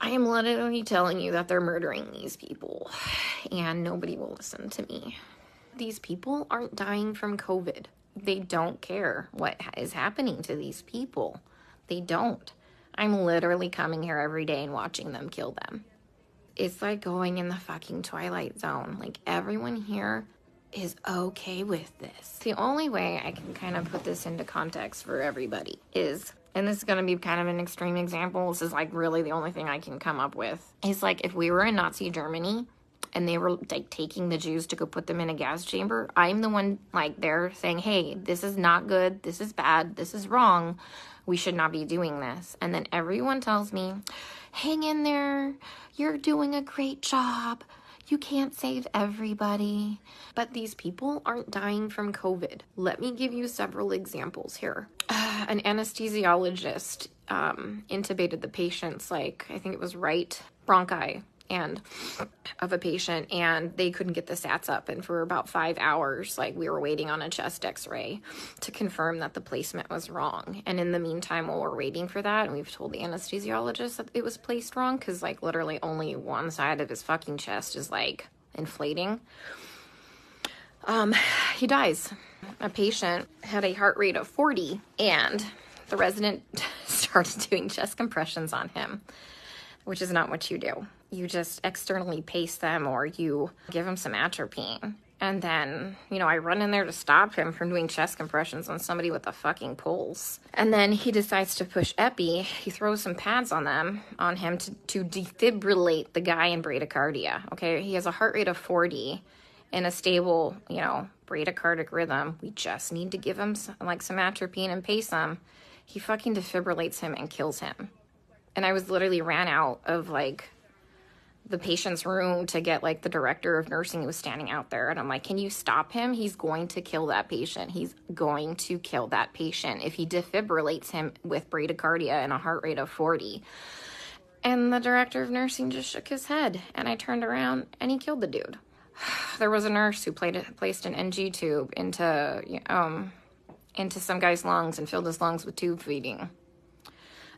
I am literally telling you that they're murdering these people, and nobody will listen to me. These people aren't dying from COVID. They don't care what is happening to these people. They don't. I'm literally coming here every day and watching them kill them. It's like going in the fucking Twilight Zone. Like, everyone here is okay with this. The only way I can kind of put this into context for everybody is, and this is going to be kind of an extreme example, this is like really the only thing I can come up with, is like if we were in Nazi Germany and they were like taking the Jews to go put them in a gas chamber, I'm the one like there saying, hey, this is not good, this is bad, this is wrong, we should not be doing this. And then everyone tells me, hang in there, you're doing a great job, you can't save everybody. But these people aren't dying from COVID. Let me give you several examples here. An anesthesiologist intubated the patient's, like, I think it was right bronchi and of a patient, and they couldn't get the sats up, and for about 5 hours, like, we were waiting on a chest x-ray to confirm that the placement was wrong. And in the meantime, while we're waiting for that, and we've told the anesthesiologist that it was placed wrong, because like literally only one side of his fucking chest is like inflating, he dies. A patient had a heart rate of 40, and the resident started doing chest compressions on him, which is not what you do. You just externally pace them, or you give them some atropine. And then, you know, I run in there to stop him from doing chest compressions on somebody with a fucking pulse. And then he decides to push epi. He throws some pads on him to defibrillate the guy in bradycardia. Okay, he has a heart rate of 40 in a stable, you know, bradycardic rhythm. We just need to give him some atropine and pace him. He fucking defibrillates him and kills him. And I was literally ran out of like the patient's room to get like the director of nursing who was standing out there. And I'm like, can you stop him? He's going to kill that patient. He's going to kill that patient if he defibrillates him with bradycardia and a heart rate of 40. And the director of nursing just shook his head. And I turned around and he killed the dude. There was a nurse who placed an NG tube into some guy's lungs and filled his lungs with tube feeding.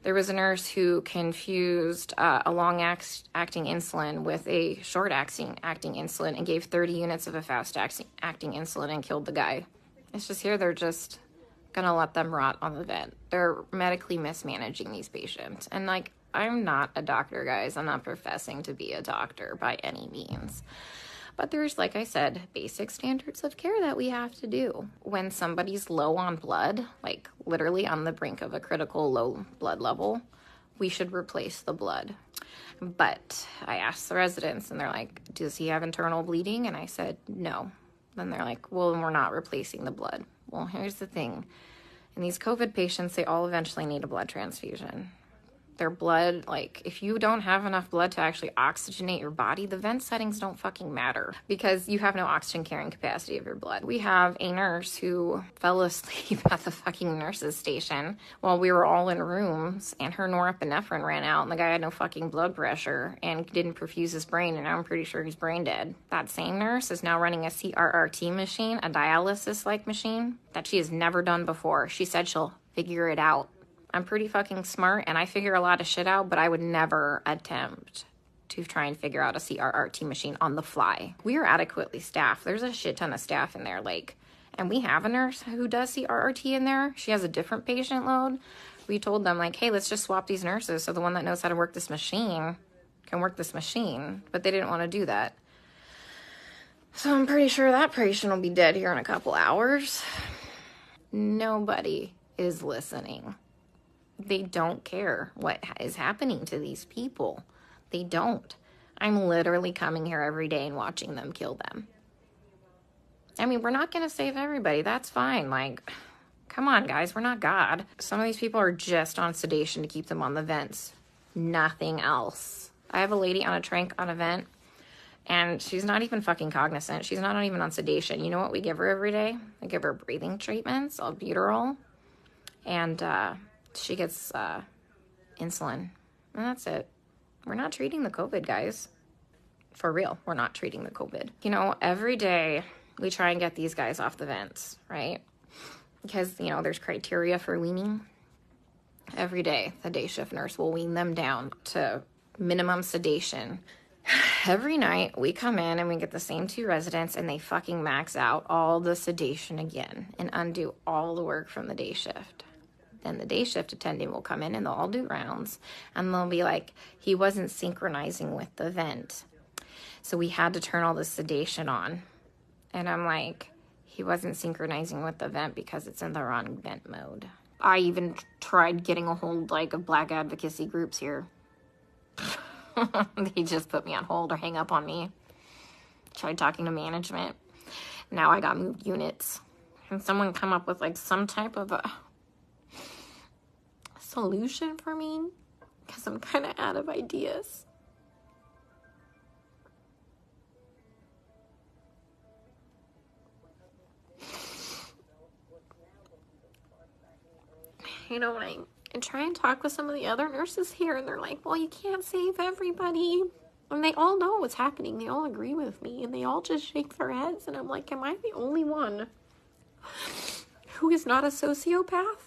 There was a nurse who confused a long-acting insulin with a short-acting insulin and gave 30 units of a fast-acting insulin and killed the guy. It's just here they're just going to let them rot on the vent. They're medically mismanaging these patients. And, like, I'm not a doctor, guys. I'm not professing to be a doctor by any means. But there's, like I said, basic standards of care that we have to do. When somebody's low on blood, like literally on the brink of a critical low blood level, we should replace the blood. But I asked the residents and they're like, does he have internal bleeding? And I said, no. Then they're like, well, then we're not replacing the blood. Well, here's the thing. In these COVID patients, they all eventually need a blood transfusion. Their blood, like, if you don't have enough blood to actually oxygenate your body, the vent settings don't fucking matter because you have no oxygen carrying capacity of your blood. We have a nurse who fell asleep at the fucking nurse's station while we were all in rooms, and her norepinephrine ran out, and the guy had no fucking blood pressure and didn't perfuse his brain, and now I'm pretty sure he's brain dead. That same nurse is now running a CRRT machine, a dialysis-like machine, that she has never done before. She said she'll figure it out. I'm pretty fucking smart, and I figure a lot of shit out, but I would never attempt to try and figure out a CRRT machine on the fly. We are adequately staffed. There's a shit ton of staff in there, like, and we have a nurse who does CRRT in there. She has a different patient load. We told them, like, hey, let's just swap these nurses so the one that knows how to work this machine can work this machine, but they didn't want to do that. So I'm pretty sure that patient will be dead here in a couple hours. Nobody is listening. They don't care what is happening to these people. They don't. I'm literally coming here every day and watching them kill them. I mean, we're not going to save everybody. That's fine. Like, come on, guys. We're not God. Some of these people are just on sedation to keep them on the vents. Nothing else. I have a lady on a tranq on a vent, and she's not even fucking cognizant. She's not even on sedation. You know what we give her every day? We give her breathing treatments, albuterol, and she gets insulin, and that's it. We're not treating the COVID, guys. For real, we're not treating the COVID. You know, every day we try and get these guys off the vents, right? Because, you know, there's criteria for weaning. Every day, the day shift nurse will wean them down to minimum sedation. Every night we come in and we get the same 2 residents and they fucking max out all the sedation again and undo all the work from the day shift. Then the day shift attending will come in and they'll all do rounds and they'll be like, he wasn't synchronizing with the vent. So we had to turn all the sedation on. And I'm like, he wasn't synchronizing with the vent because it's in the wrong vent mode. I even tried getting a hold of Black advocacy groups here. They just put me on hold or hang up on me. Tried talking to management. Now I got moved units. Can someone come up with some type of a solution for me? Because I'm kind of out of ideas. When I try and talk with some of the other nurses here, and they're like, well, you can't save everybody. And they all know what's happening. They all agree with me, and they all just shake their heads. And I'm like, am I the only one who is not a sociopath?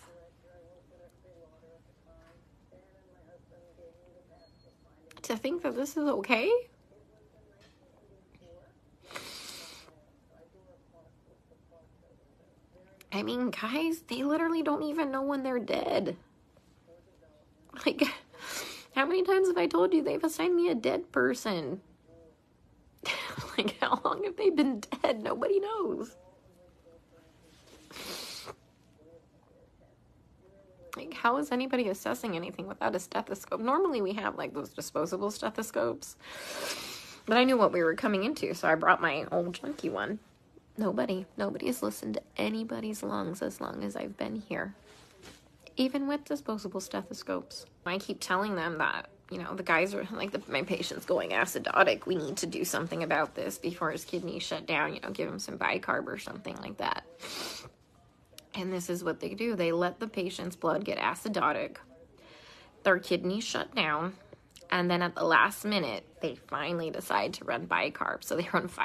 To think that this is okay? I mean, guys, they literally don't even know when they're dead. How many times have I told you they've assigned me a dead person? How long have they been dead? Nobody knows. How is anybody assessing anything without a stethoscope? Normally we have those disposable stethoscopes. But I knew what we were coming into, so I brought my old junky one. Nobody has listened to anybody's lungs as long as I've been here. Even with disposable stethoscopes. I keep telling them that, the guys are my patient's going acidotic. We need to do something about this before his kidneys shut down, give him some bicarb or something like that. And this is what they do. They let the patient's blood get acidotic. Their kidneys shut down. And then at the last minute, they finally decide to run bicarb. So they run 5